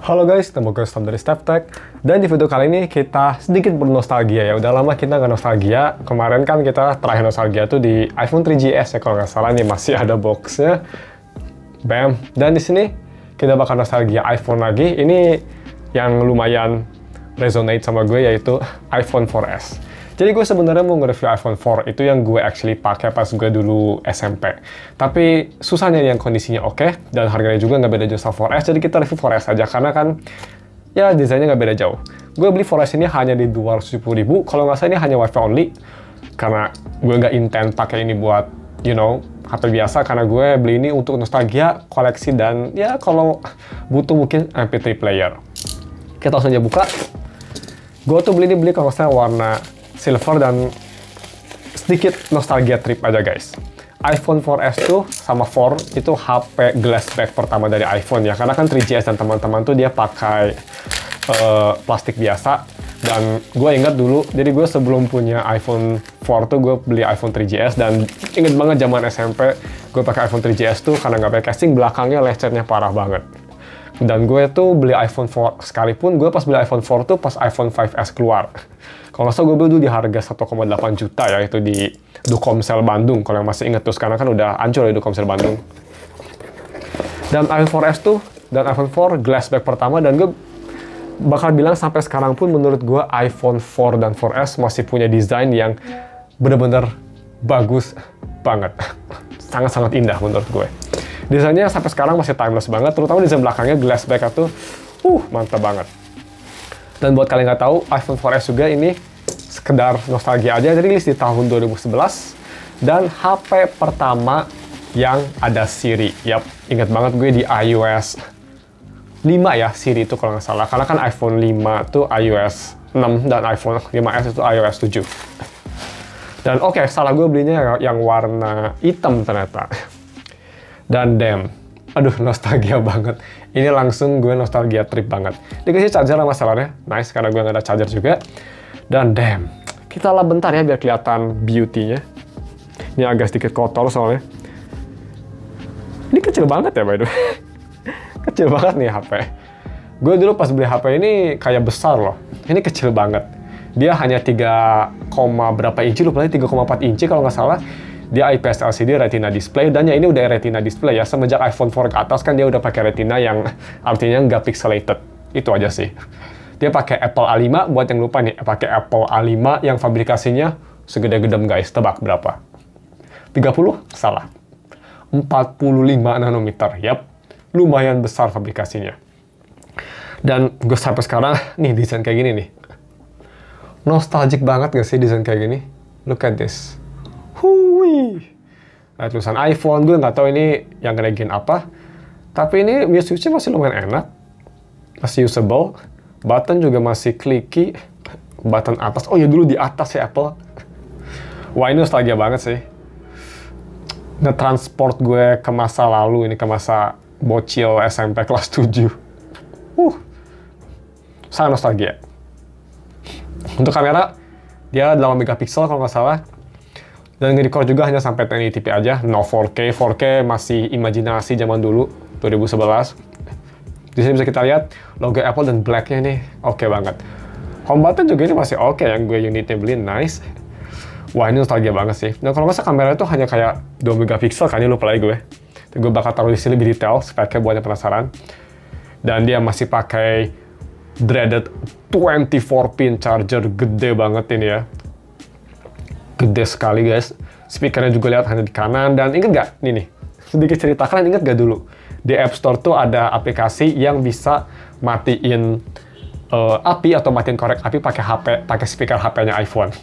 Halo guys, nama gue Stam dari StepTech. Dan di video kali ini kita sedikit bernostalgia ya. Udah lama kita nggak nostalgia. Kemarin kan kita terakhir nostalgia tuh di iPhone 3GS ya kalau nggak salah. Nih masih ada boxnya. Bam. Dan di sini kita bakal nostalgia iPhone lagi. Ini yang lumayan resonate sama gue yaitu iPhone 4S. Jadi gue sebenarnya mau nge-review iPhone 4, itu yang gue actually pakai pas gue dulu SMP. Tapi susahnya yang kondisinya oke, dan harganya juga nggak beda jauh sama 4S, jadi kita review 4S aja, karena kan ya desainnya nggak beda jauh. Gue beli 4S ini hanya di 270.000, kalau nggak salah ini hanya WiFi only, karena gue nggak intend pakai ini buat, HP biasa, karena gue beli ini untuk nostalgia, koleksi, dan ya kalau butuh mungkin MP3 player. Kita langsung aja buka. Gue tuh beli kalau nggak salah warna silver dan sedikit nostalgia trip aja guys. iPhone 4S tuh sama 4 itu HP glass back pertama dari iPhone ya, karena kan 3GS dan teman-teman tuh dia pakai plastik biasa. Dan gue ingat dulu, jadi gue sebelum punya iPhone 4 tuh gue beli iPhone 3GS, dan inget banget zaman SMP gue pakai iPhone 3GS tuh karena nggak pakai casing, belakangnya lecetnya parah banget. Dan gue tuh beli iPhone 4 sekalipun, gue pas beli iPhone 4 tuh pas iPhone 5S keluar. Kalau nggak salah gue beli dulu di harga 1,8 juta ya, itu di Dukomsel Bandung, kalau yang masih inget tuh, sekarang kan udah hancur ya Dukomsel Bandung. Dan iPhone 4S tuh, dan iPhone 4 glass back pertama, dan gue bakal bilang sampai sekarang pun menurut gue iPhone 4 dan 4S masih punya desain yang bener-bener bagus banget. Sangat-sangat indah menurut gue. Desainnya sampai sekarang masih timeless banget, terutama desain belakangnya glass back itu, mantap banget. Dan buat kalian nggak tahu, iPhone 4S juga ini sekedar nostalgia aja, rilis di tahun 2011, dan HP pertama yang ada Siri. Yap, inget banget gue di iOS 5 ya, Siri itu kalau nggak salah, karena kan iPhone 5 tuh iOS 6, dan iPhone 5S itu iOS 7. Dan oke, salah gue belinya yang warna hitam ternyata. Dan damn, aduh nostalgia banget. Ini langsung gue nostalgia trip banget. Dikasih charger lah masalahnya, nice karena gue nggak ada charger juga. Dan damn, kita lah bentar ya biar kelihatan beauty-nya. Ini agak sedikit kotor soalnya. Ini kecil banget ya by the way. Kecil banget nih HP. Gue dulu pas beli HP ini kayak besar loh. Ini kecil banget. Dia hanya 3, berapa inci, lupa lagi 3,4 inci kalau nggak salah. Dia IPS LCD Retina display, dan ya ini udah Retina display ya, semenjak iPhone 4 ke atas kan dia udah pakai Retina yang artinya nggak pixelated. Itu aja sih. Dia pakai Apple A5, buat yang lupa nih, pakai Apple A5 yang fabrikasinya segede gedem guys. Tebak berapa? 30? Salah. 45 nanometer. Yap, lumayan besar fabrikasinya. Dan gue sampai sekarang, nih desain kayak gini nih. Nostalgic banget gak sih desain kayak gini? Look at this. Hui. Nah, tulisan iPhone, gue nggak tahu ini yang region apa. Tapi ini usage-nya masih lumayan enak. Masih usable. Button juga masih clicky. Button atas. Oh ya, dulu di atas ya Apple. Wah, ini nostalgia banget sih. Nge-transport gue ke masa lalu ini, ke masa bocil SMP kelas 7. Sangat nostalgia. Untuk kamera, dia 8 megapiksel kalau nggak salah. Dan nge-record juga hanya sampai 1080p aja, no 4K. 4K masih imajinasi zaman dulu, 2011. Di sini bisa kita lihat logo Apple dan black-nya nih, oke banget. Home button juga ini masih oke, yang gue unitnya beli, nice. Wah, ini nostalgia banget sih. Dan kalau nggak salah kamera itu hanya kayak 2 megapiksel, kan ini lupa lagi gue. Dan gue bakal taruh di sini lebih detail, speknya buat yang penasaran. Dan dia masih pakai dreaded 24-pin charger, gede banget ini ya. Gede sekali guys. Speakernya juga lihat hanya di kanan. Dan inget gak? Nih, sedikit cerita. Kalian inget gak dulu? Di App Store tuh ada aplikasi yang bisa matiin api atau matiin korek api pakai HP, pakai speaker HP-nya iPhone.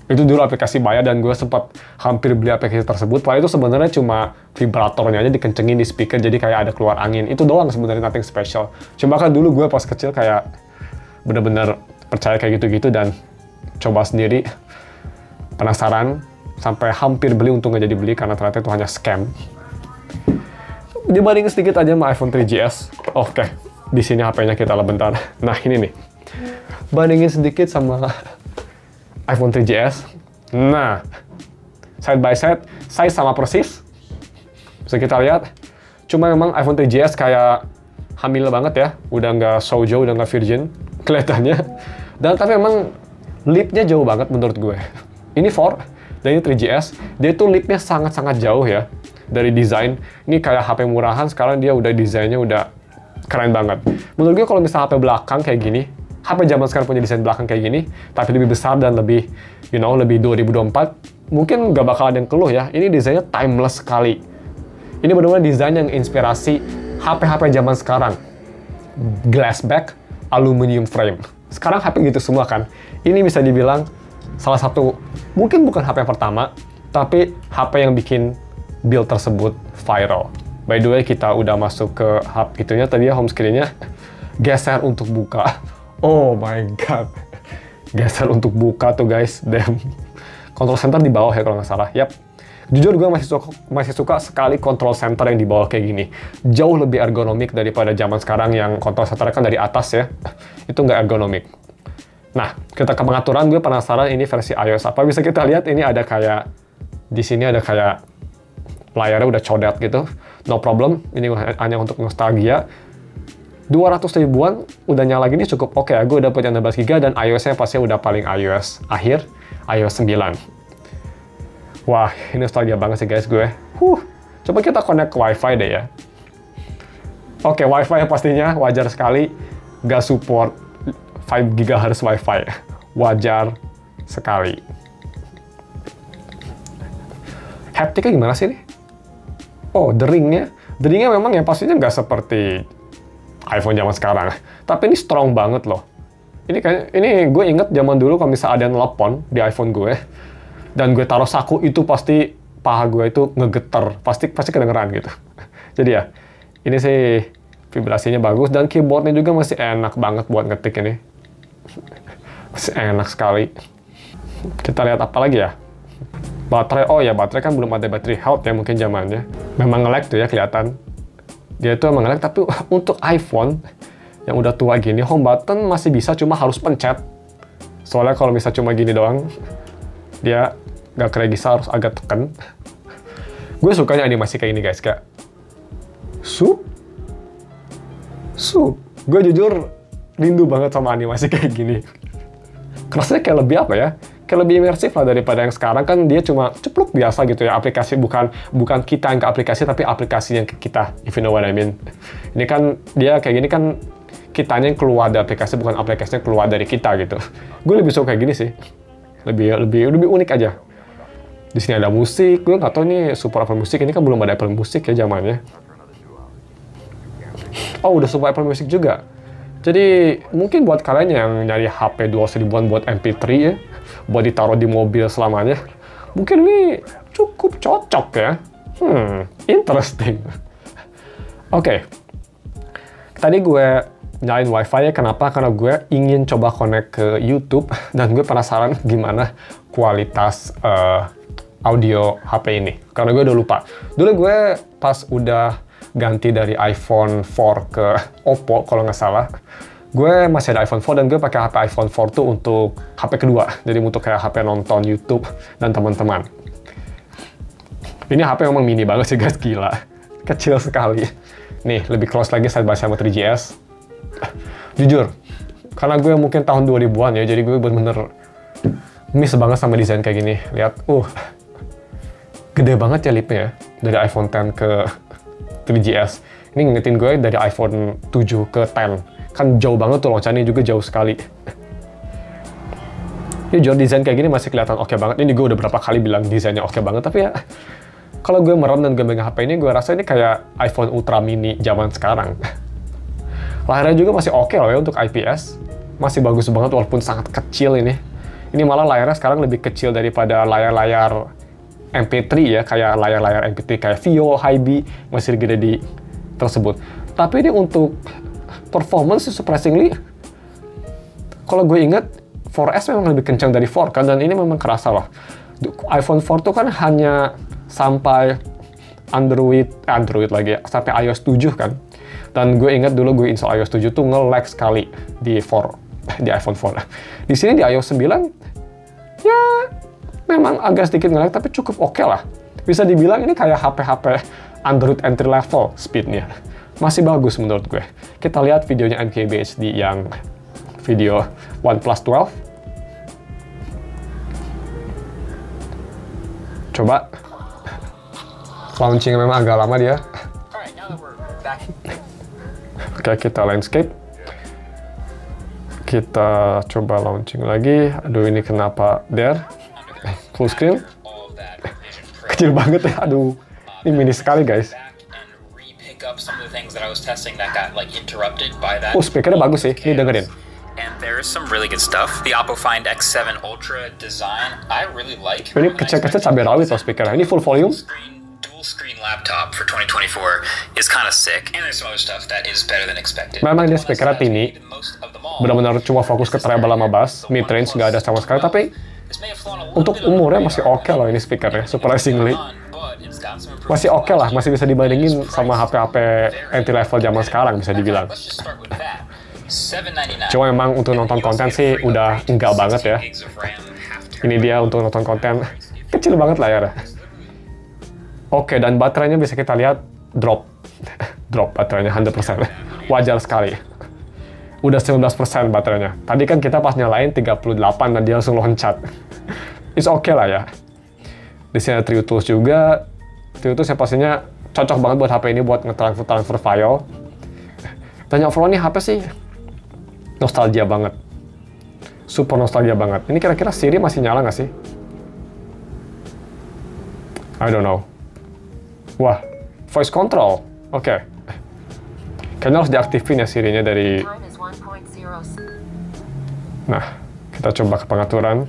Itu dulu aplikasi bayar, dan gue sempat hampir beli aplikasi tersebut. Padahal itu sebenarnya cuma vibratornya aja dikencengin di speaker, jadi kayak ada keluar angin. Itu doang sebenarnya, nothing special. Cuma kan dulu gue pas kecil kayak bener-bener percaya kayak gitu-gitu dan coba sendiri. Penasaran, sampai hampir beli, untung nggak jadi beli karena ternyata itu hanya scam. Dibandingin sedikit aja sama iPhone 3GS. Oke, di sini HP-nya kita lah bentar. Nah, ini nih. Bandingin sedikit sama iPhone 3GS. Nah, side by side, size sama persis. Bisa kita lihat. Cuma memang iPhone 3GS kayak hamil banget ya, udah nggak shoujo, udah nggak virgin kelihatannya. Dan tapi memang leap-nya jauh banget menurut gue. Ini 4 dan ini 3GS, dia tuh leap-nya sangat-sangat jauh ya dari desain. Ini kayak HP murahan, sekarang dia udah desainnya udah keren banget. Menurut gue kalau misalnya HP belakang kayak gini, HP zaman sekarang punya desain belakang kayak gini, tapi lebih besar dan lebih, lebih 2024, mungkin nggak bakal ada yang keluh ya. Ini desainnya timeless sekali. Ini benar-benar desain yang inspirasi HP-HP zaman sekarang. Glass back, aluminium frame. Sekarang HP gitu semua kan. Ini bisa dibilang salah satu, mungkin bukan HP yang pertama, tapi HP yang bikin build tersebut viral. By the way, kita udah masuk ke hub itunya tadi ya, home screen-nya. Geser untuk buka. Oh my god. Geser untuk buka tuh guys. Damn. Control center di bawah ya kalau nggak salah. Yap. Jujur gue masih suka sekali control center yang di bawah kayak gini. Jauh lebih ergonomik daripada zaman sekarang yang control center kan dari atas ya. Itu nggak ergonomik. Nah, kita ke pengaturan, gue penasaran ini versi iOS apa. Bisa kita lihat ini ada kayak, di sini ada kayak layarnya udah codet gitu. No problem, ini hanya untuk nostalgia. 200 ribuan udah nyala gini cukup oke ya. Gue udah punya 16 GB dan iOS-nya pasti udah paling iOS akhir, iOS 9. Wah, ini nostalgia banget sih guys gue. Coba kita connect ke WiFi deh ya. Oke, WiFi pastinya wajar sekali gak support 5 GHz WiFi. Wajar sekali. Haptiknya gimana sih nih? Oh, deringnya memang ya pastinya nggak seperti iPhone zaman sekarang. Tapi ini strong banget loh. Ini gue inget zaman dulu kalau misalnya ada yang telepon di iPhone gue, dan gue taruh saku itu pasti paha gue itu ngegeter, pasti kedengeran gitu. Jadi ya, ini sih vibrasinya bagus dan keyboardnya juga masih enak banget buat ngetik ini. Masih enak sekali. Kita lihat apa lagi ya? Baterai, oh ya baterai kan belum ada battery health ya mungkin zamannya. Memang nge-lag tuh ya kelihatan. Dia itu emang nge-lag, tapi untuk iPhone yang udah tua gini, home button masih bisa, cuma harus pencet. Soalnya kalau misalnya cuma gini doang, dia nggak kayak bisa, harus agak tekan. Gue sukanya animasi kayak ini guys, kayak sup. Gue jujur rindu banget sama animasi kayak gini. Kerasnya kayak lebih apa ya? Kayak lebih imersif lah daripada yang sekarang kan dia cuma cepluk biasa gitu ya, aplikasi bukan kita yang ke aplikasi tapi aplikasi yang ke kita, if you know what I mean. Ini kan dia kayak gini kan kitanya yang keluar dari aplikasi, bukan aplikasinya keluar dari kita gitu. Gue lebih suka kayak gini sih, lebih unik aja. Di sini ada musik, gue nggak tahu nih support Apple Music, ini kan belum ada Apple Music ya zamannya. Oh udah support Apple Music juga. Jadi mungkin buat kalian yang nyari HP 200 ribuan buat MP3 ya, buat ditaruh di mobil selamanya, mungkin ini cukup cocok ya. Interesting. Oke. Tadi gue nyalain WiFi ya, kenapa? Karena gue ingin coba connect ke YouTube dan gue penasaran gimana kualitas audio HP ini. Karena gue udah lupa. Dulu gue pas udah ganti dari iPhone 4 ke Oppo kalau nggak salah, gue masih ada iPhone 4 dan gue pakai HP iPhone 4 tuh untuk HP kedua, jadi untuk kayak HP nonton YouTube dan teman-teman. Ini HP memang mini banget sih guys, gila, kecil sekali. Nih lebih close lagi side by side sama 3GS. Jujur, karena gue mungkin tahun 2000-an ya, jadi gue bener-bener miss banget sama desain kayak gini. Lihat, gede banget ya lipnya ya, dari iPhone X ke 3GS. Ini ngingetin gue dari iPhone 7 ke 10. Kan jauh banget tuh loncatannya, juga jauh sekali. Jujur desain kayak gini masih kelihatan oke banget. Ini gue udah berapa kali bilang desainnya oke banget, tapi ya kalau gue merem dan gue megang HP ini, gue rasa ini kayak iPhone Ultra Mini zaman sekarang. Layarnya juga masih oke loh ya untuk IPS. Masih bagus banget walaupun sangat kecil ini. Ini malah layarnya sekarang lebih kecil daripada layar-layar MP3 ya, kayak layar-layar MP3 kayak Vio, Hibi, masih gede di tersebut. Tapi ini untuk performance surprisingly, kalau gue ingat 4S memang lebih kencang dari 4 kan, dan ini memang kerasa lah. iPhone 4 tuh kan hanya sampai Android lagi ya, sampai iOS 7 kan. Dan gue ingat dulu gue install iOS 7 tuh nge-lag sekali di iPhone 4. Di sini di iOS 9 ya memang agak sedikit nge-lag, tapi cukup oke lah. Bisa dibilang ini kayak HP-HP Android entry level speednya. masih bagus menurut gue. Kita lihat videonya MKBHD yang video OnePlus 12. Coba. Launching memang agak lama dia. Oke, kita landscape. Kita coba launching lagi. Aduh, ini kenapa there? Full screen. Kecil banget ya. Aduh, ini mini sekali guys. Oh, speakernya bagus sih. Ini dengerin. And there is some really good stuff. The Oppo Find X7 Ultra design, I really like. Ini kecil-kecil cabai rawit loh speakernya. Ini full volume. Dual screen laptop for 2024 is kind of sick. And there's some other stuff that is better than expected. Memang dia speakernya tini. Benar-benar cuma fokus ke treble sama bass. Mid range nggak ada sama sekali. Tapi untuk umurnya masih oke loh ini speakernya. Surprisingly. Masih oke lah. Masih bisa dibandingin sama HP-HP entry level zaman sekarang bisa dibilang. Cuma memang untuk nonton konten sih udah enggak banget ya. Ini dia untuk nonton konten. Kecil banget layarnya. Oke, dan baterainya bisa kita lihat drop. Drop baterainya 100%. Wajar sekali. Udah 19% baterainya. Tadi kan kita pas nyalain 38 dan dia langsung loncat. It's okay lah ya. Di sini ada TrueTools juga. TrueTools ya pastinya cocok banget buat HP ini buat nge-transfer file. Dan yang overall nih HP sih nostalgia banget. Super nostalgia banget. Ini kira-kira Siri masih nyala nggak sih? I don't know. Wah, voice control. Oke. Kayaknya harus diaktifin ya Siri-nya dari... Nah, kita coba ke pengaturan.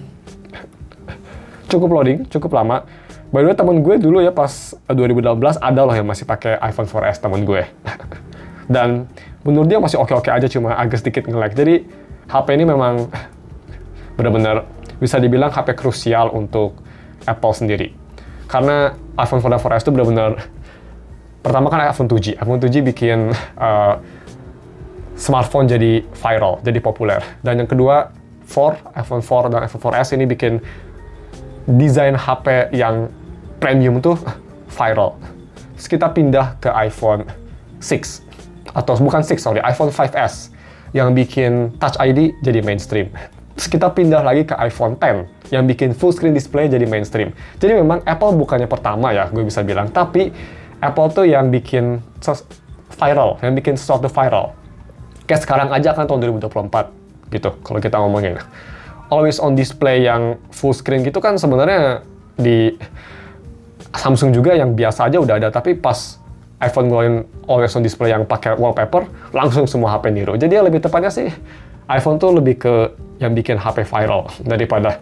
Cukup loading, cukup lama. By the way, temen gue dulu ya pas 2018 ada loh yang masih pakai iPhone 4S temen gue. Dan menurut dia masih oke-oke aja, cuma agak sedikit nge-lag. Jadi HP ini memang benar-benar bisa dibilang HP krusial untuk Apple sendiri. Karena iPhone 4S itu benar-benar, pertama kan iPhone 2G. iPhone 2G bikin smartphone jadi viral, jadi populer. Dan yang kedua, iPhone 4 dan iPhone 4S ini bikin desain HP yang premium tuh viral. Terus kita pindah ke iPhone 6. Atau bukan 6, sorry, iPhone 5S yang bikin Touch ID jadi mainstream. Terus kita pindah lagi ke iPhone 10 yang bikin full screen display jadi mainstream. Jadi memang Apple bukannya pertama ya, gue bisa bilang, tapi Apple tuh yang bikin viral, yang bikin sesuatu viral. Kayak sekarang aja kan tahun 2024 gitu, kalau kita ngomongin. Always on display yang full screen gitu kan sebenarnya di Samsung juga yang biasa aja udah ada, tapi pas iPhone ngeluarin always on display yang pakai wallpaper, langsung semua HP niru. Jadi lebih tepatnya sih, iPhone tuh lebih ke yang bikin HP viral daripada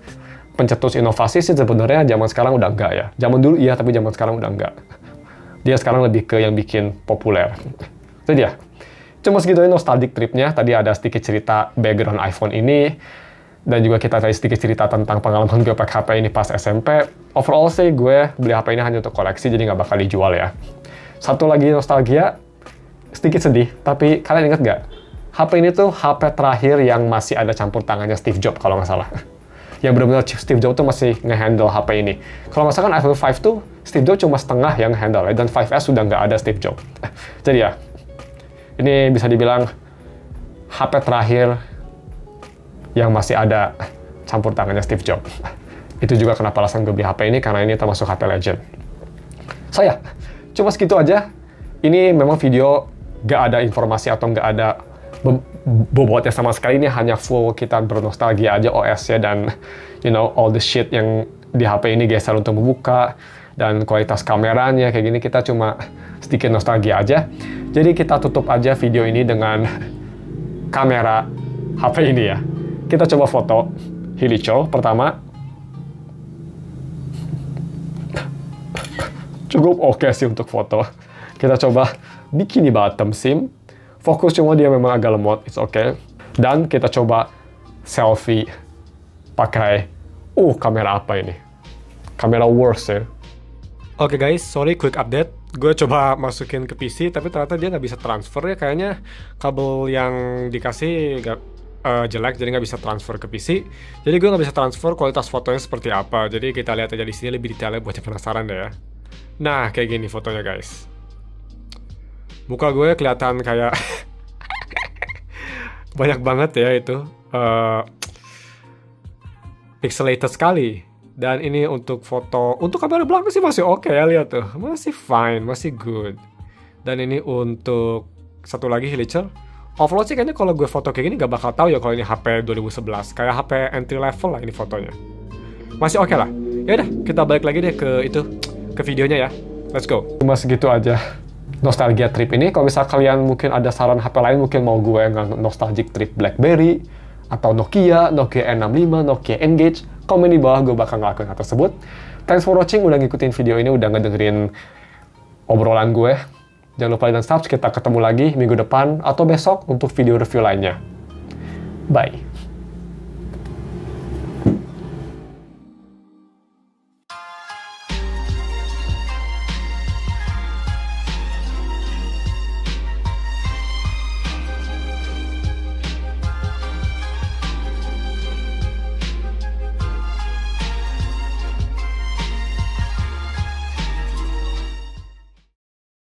pencetus inovasi sih sebenarnya zaman sekarang udah enggak ya. Zaman dulu iya, tapi zaman sekarang udah enggak. Dia sekarang lebih ke yang bikin populer. Itu dia. Cuma segitu aja nostalgic tripnya. Tadi ada sedikit cerita background iPhone ini. Dan juga kita tadi sedikit cerita tentang pengalaman gue pakai HP ini pas SMP. Overall sih gue beli HP ini hanya untuk koleksi, jadi nggak bakal dijual ya. Satu lagi nostalgia, sedikit sedih, tapi kalian ingat nggak? HP ini tuh HP terakhir yang masih ada campur tangannya Steve Jobs kalau nggak salah. Yang benar-benar Steve Jobs tuh masih nge-handle HP ini. Kalau nggak salah kan iPhone 5 tuh Steve Jobs cuma setengah yang nge-handle, dan 5S sudah nggak ada Steve Jobs. Jadi ya, ini bisa dibilang HP terakhir yang masih ada campur tangannya Steve Jobs. Itu juga kenapa alasan gue beli HP ini, karena ini termasuk HP legend. So ya, cuma segitu aja. Ini memang video nggak ada informasi atau nggak ada bobotnya sama sekali. Ini hanya full kita bernostalgia aja OS-nya dan you know all the shit yang di HP ini geser untuk membuka dan kualitas kameranya kayak gini. Kita cuma sedikit nostalgia aja. Jadi kita tutup aja video ini dengan kamera HP ini ya. Kita coba foto Hilicho pertama. Cukup oke sih untuk foto. Kita coba bikini bottom sim. Fokus cuma dia memang agak lemot, it's okay. Dan kita coba selfie pakai, kamera apa ini? Kamera worse ya. Oke guys, sorry quick update. Gue coba masukin ke PC, tapi ternyata dia nggak bisa transfer ya. Kayaknya kabel yang dikasih jelek, jadi nggak bisa transfer ke PC. Jadi gue nggak bisa transfer kualitas fotonya seperti apa. Jadi kita lihat aja di sini lebih detailnya buat yang penasaran deh ya. Nah, kayak gini fotonya guys. Muka gue kelihatan kayak banyak banget ya itu. Pixelated sekali. Dan ini untuk foto, untuk kamera belakang sih masih oke ya, lihat tuh. Masih fine, masih good. Dan ini untuk satu lagi Hilicher. Overall sih kayaknya kalau gue foto kayak gini gak bakal tahu ya kalau ini HP 2011. Kayak HP entry level lah ini fotonya. Masih oke lah. Ya udah, kita balik lagi deh ke videonya ya. Let's go. Cuma segitu aja nostalgia trip ini. Kalau misal kalian mungkin ada saran HP lain, mungkin mau gue nostalgic trip BlackBerry atau Nokia N65, Nokia Engage, komen di bawah, gue bakal ngelakuin hal tersebut. Thanks for watching, udah ngikutin video ini, udah ngedengerin obrolan gue. Jangan lupa like dan subscribe, kita ketemu lagi minggu depan atau besok untuk video review lainnya. Bye.